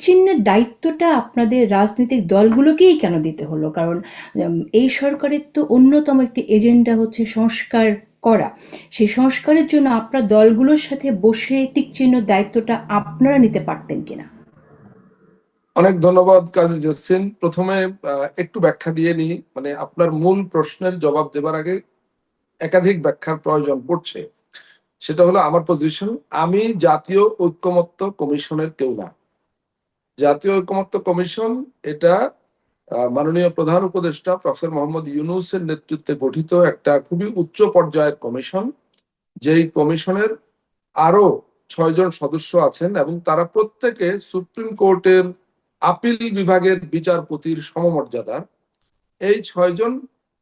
চিহ্নের দায়িত্বটা আপনাদের রাজনৈতিক দলগুলোকেই কেন দিতে হলো? কারণ এই সরকারের তো অন্যতম একটি এজেন্ডা হচ্ছে সংস্কার করা। সেই সংস্কারের জন্য আপনার দলগুলোর সাথে বসে টিক চিহ্নের দায়িত্বটা আপনারা নিতে পারতেন কিনা? অনেক ধন্যবাদ কাজী জসিম। প্রথমে একটু ব্যাখ্যা দিয়ে নিই, মানে আপনার মূল প্রশ্নের জবাব দেবার আগে একাধিক ব্যাখ্যার প্রয়োজন পড়ছে। সেটা হলো আমার পজিশন, আমি জাতীয় ঐকমত্য কমিশনের কেউ না। জাতীয় ঐকমত্য কমিশন এটা মাননীয় প্রধান উপদেষ্টা প্রফেসর মোহাম্মদ ইউনূসের নেতৃত্বে গঠিত একটা খুবই উচ্চ পর্যায়ের কমিশন, যেই কমিশনের আরো 6 জন সদস্য আছেন এবং তারা প্রত্যেকে সুপ্রিম কোর্টের আপিল বিভাগের বিচারপতির সমমর্যাদার। এই 6 জন,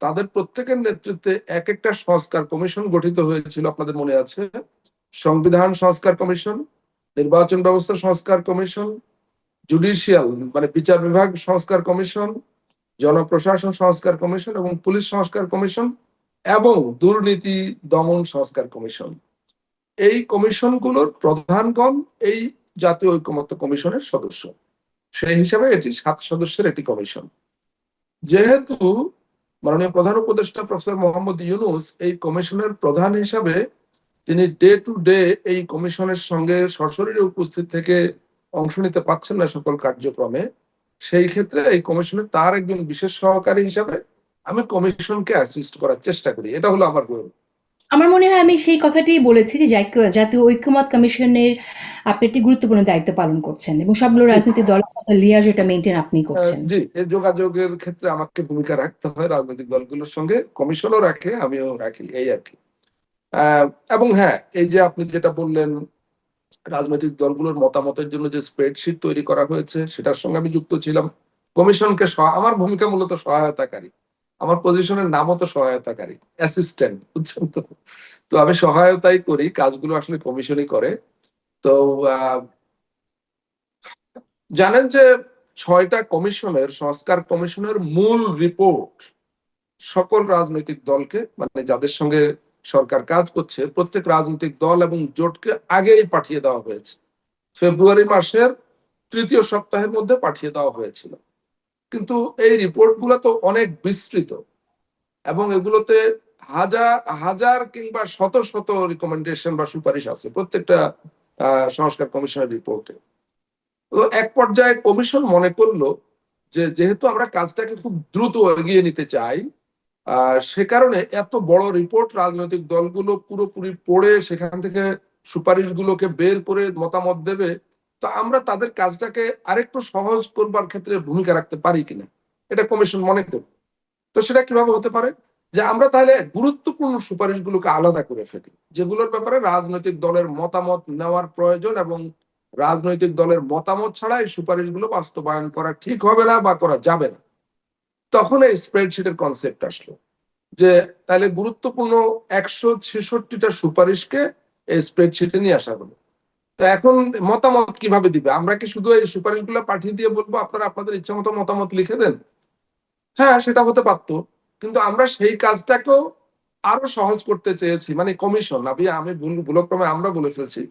তাদের প্রত্যেকের নেতৃত্বে এক একটা সংস্কার কমিশন গঠিত হয়েছিল, আপনাদের মনে আছে। সংবিধান সংস্কার কমিশন, নির্বাচন ব্যবস্থা সংস্কার কমিশন, জুডিশিয়াল মানে বিচার বিভাগ সংস্কার কমিশন, জনপ্রশাসন সংস্কার কমিশন এবং পুলিশ সংস্কার কমিশন এবং দুর্নীতি দমন সংস্কার কমিশন। এই কমিশনগুলোর প্রধানগণ এই জাতীয় ঐকমত্য কমিশনের সদস্য। সেই হিসাবে এটি 7 সদস্যের একটি কমিশন। যেহেতু মাননীয় প্রধান উপদেষ্টা প্রফেসর মোহাম্মদ ইউনূস এই কমিশনের প্রধান হিসাবে তিনি ডে টু ডে এই কমিশনের সঙ্গে সশরীরে উপস্থিত থেকে অংশ নিতে পারছেন না সকল কার্যক্রমে, সেই ক্ষেত্রে এই কমিশনের তার একজন বিশেষ সহকারী হিসাবে আমি কমিশনকে অ্যাসিস্ট করার চেষ্টা করি। এটা হলো আমার রোল। আমার মনে হয় আমি সেই কথাটাই বলেছি যে জাতীয় ঐক্যমত কমিশনের আপনি একটি গুরুত্বপূর্ণ দায়িত্ব পালন করছেন এবং সবগুলো রাজনৈতিক দলের সাথে লিয়াজ এটা মেনটেন আপনি করছেন। জি, এই যোগাযোগের ক্ষেত্রে আমাকে ভূমিকা রাখতে হয় রাজনৈতিক দলগুলোর সঙ্গে, কমিশনও রাখে, আমিও রাখি, এই আর কি। এবং হ্যাঁ, এই যে আপনি যেটা বললেন রাজনৈতিক দলগুলোর মতামতের জন্য যে স্প্রেডশিট তৈরি করা হয়েছে সেটার সঙ্গে আমি যুক্ত ছিলাম। কমিশনকে আমার ভূমিকা মূলত সহায়তাকারী, আমার পজিশনের নামও তো সহায়তাকারী, অ্যাসিস্ট্যান্ট, বুঝছেন তো। তো আমি সহায়তাই করি, কাজগুলো আসলে কমিশনই করে। তো জানেন যে 6টা কমিশনের, সংস্কার কমিশনের মূল রিপোর্ট সকল রাজনৈতিক দলকে, মানে যাদের সঙ্গে সরকার কাজ করছে প্রত্যেক রাজনৈতিক দল এবং জোটকে আগেই পাঠিয়ে দেওয়া হয়েছে। ফেব্রুয়ারি মাসের 3য় সপ্তাহের মধ্যে পাঠিয়ে দেওয়া হয়েছিল। কিন্তু এই রিপোর্ট গুলো তো অনেক বিস্তৃত এবং এগুলোতে হাজার হাজার কিংবা শত শত রিকমেন্ডেশন বা সুপারিশ আছে প্রত্যেকটা সংস্কার কমিশনের রিপোর্টে। তো এক পর্যায়ে কমিশন মনে করলো যে যেহেতু আমরা কাজটাকে খুব দ্রুত এগিয়ে নিতে চাই, সে কারণে এত বড় রিপোর্ট রাজনৈতিক দলগুলো পুরোপুরি পড়ে সেখান থেকে সুপারিশগুলোকে বের করে মতামত দেবে, তো আমরা তাদের কাজটাকে আরেকটু সহজ করবার ক্ষেত্রে ভূমিকা রাখতে পারি কিনা, এটা কমিশন মনে করে। তো সেটা কিভাবে হতে পারে, যে আমরা তাহলে গুরুত্বপূর্ণ সুপারিশগুলোকে আলাদা করে ফেলি, যেগুলোর ব্যাপারে রাজনৈতিক দলের মতামত নেওয়ার প্রয়োজন এবং রাজনৈতিক দলের মতামত ছাড়া এই সুপারিশগুলো বাস্তবায়ন করা ঠিক হবে না বা করা যাবে না। তখন এই স্প্রেডশিটের কনসেপ্ট আসলো, যে তাহলে গুরুত্বপূর্ণ 166টা সুপারিশকে এই স্প্রেডশিটে নিয়ে আসা হলো। তো এখন মতামত কিভাবে দিবে? আমরা কি শুধু এই সুপারিশগুলো পাঠিয়ে দিয়ে বলবো আপনারা আপনাদের ইচ্ছা মতো মতামত লিখে দেন? হ্যাঁ, সেটা হতে পারতো, কিন্তু আমরা সেই কাজটাকেও আরো সহজ করতে চেয়েছি। মানে কমিশন, আমি ভুলক্রমে আমরা বলে ফেলছি,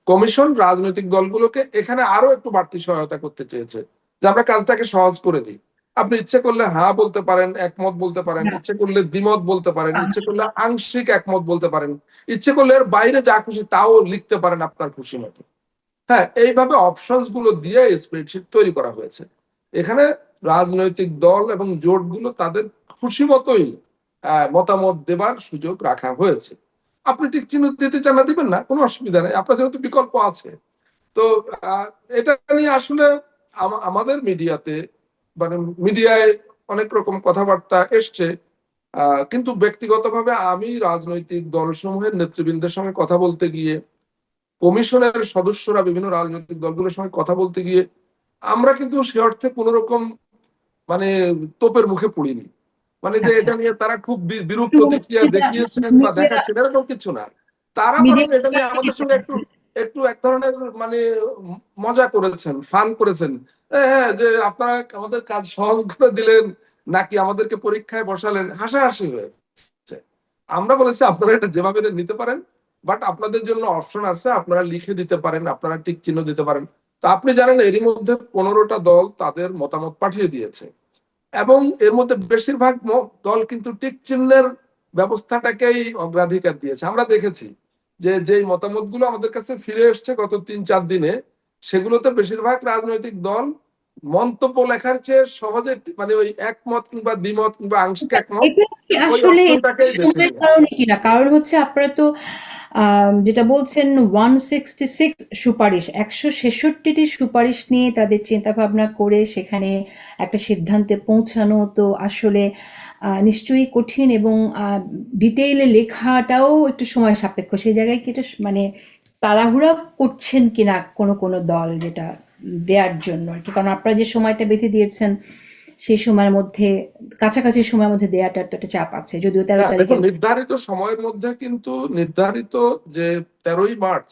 কমিশন রাজনৈতিক দলগুলোকে এখানে আরো একটু বাড়তি সহায়তা করতে চেয়েছে, যে আমরা কাজটাকে সহজ করে দিই। আপনি ইচ্ছে করলে হ্যাঁ বলতে পারেন, একমত বলতে পারেন, ইচ্ছে করলে দ্বিমত বলতে পারেন, ইচ্ছে করলে আংশিক একমত বলতে পারেন, ইচ্ছে করলে এর বাইরে যা খুশি তাও লিখতে পারেন আপনার খুশি মতো। হ্যাঁ, এইভাবে অপশনস গুলো দিয়ে স্প্রেডশিট তৈরি করা হয়েছে। এখানে রাজনৈতিক দল এবং জোটগুলো তাদের খুশি মতোই মতামত দেবার সুযোগ রাখা হয়েছে। আপনি ঠিক চিহ্ন দিতে চান না, দিবেন না, কোনো অসুবিধা নেই, আপনার যেহেতু বিকল্প আছে। তো এটা নিয়ে আসলে আমাদের মিডিয়াতে, মানে মিডিয়ায় অনেক রকম কথাবার্তা এসছে, কিন্তু ব্যক্তিগতভাবে আমি রাজনৈতিক দলসমূহের নেতৃবৃন্দের সঙ্গে কথা বলতে গিয়ে, কমিশনের সদস্যরা বিভিন্ন রাজনৈতিক দলগুলোর সঙ্গে কথা বলতে গিয়ে আমরা কিন্তু সে অর্থে কোন রকম মানে তোপের মুখে পড়িনি। মানে যে আচ্ছা, এটা নিয়ে তারা খুব বিরূপ প্রতিক্রিয়া সেটা দেখিয়েছেন বা মিডিয়া দেখাচ্ছেন, এরকম কিছু না। তারা বরং এটা নিয়ে আমাদের সঙ্গে একটু একটু এক ধরনের মানে মজা করেছেন, ফান করেছেন। হ্যাঁ, যে আপনারা আমাদের কাজ সহজ করে দিলেন নাকি আমাদেরকে পরীক্ষায় বসালেন, হাসাহাসি হয়েছে। আমরা বলেছি আপনারা এটা যেভাবে নিতে পারেন, বাট আপনাদের জন্য অপশন আছে, আপনারা লিখে দিতে পারেন, আপনারা টিক চিহ্ন দিতে পারেন। তো তা আপনি জানেন এরই মধ্যে 15টা দল তাদের মতামত পাঠিয়ে দিয়েছে, এবং এর মধ্যে বেশিরভাগ দল কিন্তু টিক চিহ্নের ব্যবস্থাটাকেই অগ্রাধিকার দিয়েছে। আমরা দেখেছি যে যেই মতামতগুলো আমাদের কাছে ফিরে এসছে গত 3-4 দিনে, সেগুলোতে বেশিরভাগ রাজনৈতিক দল মন্তব্য লেখার চেয়ে সহজে মানে ওই একমত কিংবা দ্বিমত কিংবা আংশিক একমত এটা কি ওই আসলে অপশনটাকেই বেছে সময়ের নিয়েছে। কারণে কিনা? কারণ হচ্ছে আপনারা তো যেটা বলছেন 166 সুপারিশ, 166টি সুপারিশ নিয়ে তাদের চিন্তা ভাবনা করে সেখানে একটা সিদ্ধান্তে পৌঁছানো তো আসলে নিশ্চয়ই কঠিন, এবং ডিটেইলে লেখাটাও একটু সময় সাপেক্ষ। সেই জায়গায় কি এটা মানে তাড়াহুড়া করছেন কিনা কোনো কোনো দল যেটা দেওয়ার জন্য আর কি? কারণ আপনারা যে সময়টা বেঁধে দিয়েছেন সেই সময়ের মধ্যে, কাছাকাছি সময়ের মধ্যে দেয়াটার তো একটা চাপ আছে, যদিও 13 হ্যাঁ তারিখে। দেখুন, নির্ধারিত সময়ের মধ্যে কিন্তু নির্ধারিত যে 13ই মার্চ,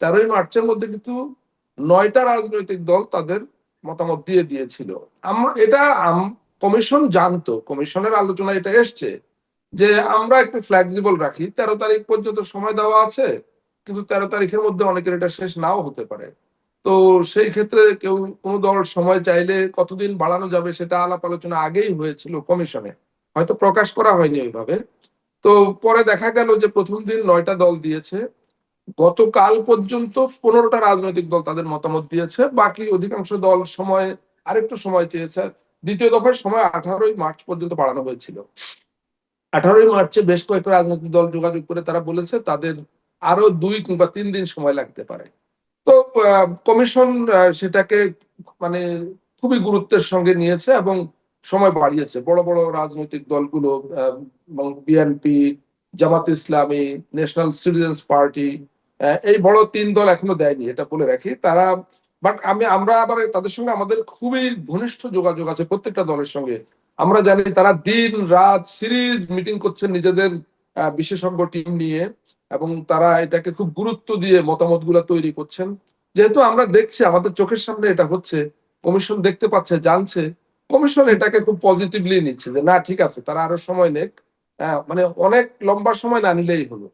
13ই মার্চের মধ্যে কিন্তু 9টা রাজনৈতিক দল তাদের মতামত দিয়ে দিয়েছিল। আমরা এটা কমিশন জানতো, কমিশনের আলোচনা এটা এসছে যে আমরা একটু ফ্লেক্সিবল রাখি, 13 তারিখ পর্যন্ত সময় দেওয়া আছে, কিন্তু 13 তারিখের মধ্যে অনেকের এটা শেষ নাও হতে পারে। তো সেই ক্ষেত্রে কেউ কোনো দল সময় চাইলে কতদিন বাড়ানো যাবে সেটা আলাপ আলোচনা আগেই হয়েছিল কমিশনে, হয়তো প্রকাশ করা হয়নি ওইভাবে। তো পরে দেখা গেল যে প্রথম দিন 9টা দল দিয়েছে, গতকাল পর্যন্ত 15টা রাজনৈতিক দল তাদের মতামত দিয়েছে, বাকি অধিকাংশ দল সময় আরেকটু সময় চেয়েছে। দ্বিতীয় দফার সময় 18ই মার্চ পর্যন্ত বাড়ানো হয়েছিল। 18ই মার্চে বেশ কয়েকটা রাজনৈতিক দল যোগাযোগ করে তারা বলেছে তাদের আরো 2 কিংবা 3 দিন সময় লাগতে পারে। তো কমিশন সেটাকে মানে খুবই গুরুত্বের সঙ্গে নিয়েছে এবং সময় বাড়িয়েছে। বড় বড় রাজনৈতিক দলগুলো এবং BNP, Jamaat Islami, national citizens party, এই বড় 3 দল এখনো দেয়নি, এটা বলে রাখি। তারা বাট আমরা আবার তাদের সঙ্গে আমাদের খুবই ঘনিষ্ঠ যোগাযোগ আছে প্রত্যেকটা দলের সঙ্গে। আমরা জানি তারা দিন রাত সিরিজ মিটিং করছেন নিজেদের বিশেষজ্ঞ টিম নিয়ে, এবং তারা এটাকে খুব গুরুত্ব দিয়ে মতামতগুলো তৈরি করছেন। যেহেতু আমরা দেখছি, আমাদের চোখের সামনে এটা হচ্ছে, কমিশন দেখতে পাচ্ছে, জানছে, কমিশন এটাকে খুব পজিটিভলি নিচ্ছে যে না ঠিক আছে, তারা আরো সময় নেক, মানে অনেক লম্বা সময় না নিলেই হলো।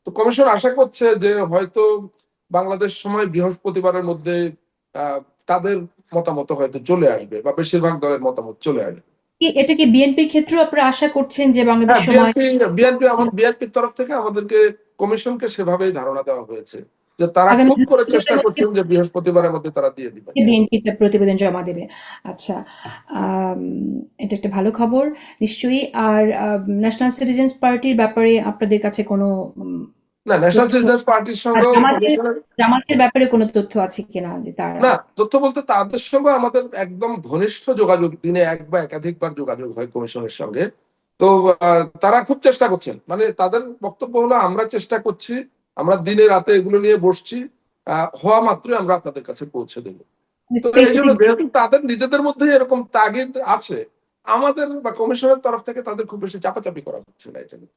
তো কমিশন আশা করছে যে হয়তো বাংলাদেশ সময় বৃহস্পতিবারের মধ্যে আহ তাদের মতামত হয়তো চলে আসবে, বা বেশিরভাগ দলের মতামত চলে আসবে। এটা কি বিএনপির ক্ষেত্রেও আপনারা আশা করছেন যে বাংলাদেশ হ্যাঁ, সময়? বিএনপির তরফ থেকে আমাদেরকে, কমিশনকে সেভাবেই ধারণা দেওয়া হয়েছে যে তারা আগামী খুব করে চেষ্টা বৃহস্পতিবারের মধ্যে করছেন যে বৃহস্পতিবারের মধ্যে তারা দিয়ে দিবেন। বিএনপি তার প্রতিবেদন জমা দেবে। আচ্ছা, আম, এটা একটা ভালো খবর নিশ্চয়ই। আর ন্যাশনাল সিটিজেন্স পার্টির ব্যাপারে আপনাদের কাছে কোনো না, ন্যাশনাল তথ্য, সিটিজেন্স পার্টির আর সঙ্গেও জামাতের কমিশনের, জামাতের ব্যাপারে কোনো তথ্য আছে কিনা যে তারা? না তথ্য বলতে তাদের সঙ্গে আমাদের একদম ঘনিষ্ঠ যোগাযোগ, দিনে এক বা একাধিকবার যোগাযোগ হয় কমিশনের সঙ্গে। তো তারা খুব চেষ্টা করছেন, মানে তাদের বক্তব্য হলো আমরা চেষ্টা করছি, আমরা দিনে রাতে এগুলো নিয়ে বসছি, হওয়া মাত্রই আমরা আপনাদের কাছে পৌঁছে দেবো। তো এই জন্য স্পেসিফিক। যেহেতু তাদের নিজেদের মধ্যে এরকম তাগিদ আছে, আমাদের বা কমিশনের তরফ থেকে তাদের খুব বেশি চাপাচাপি করা হচ্ছে না এটা নিয়ে।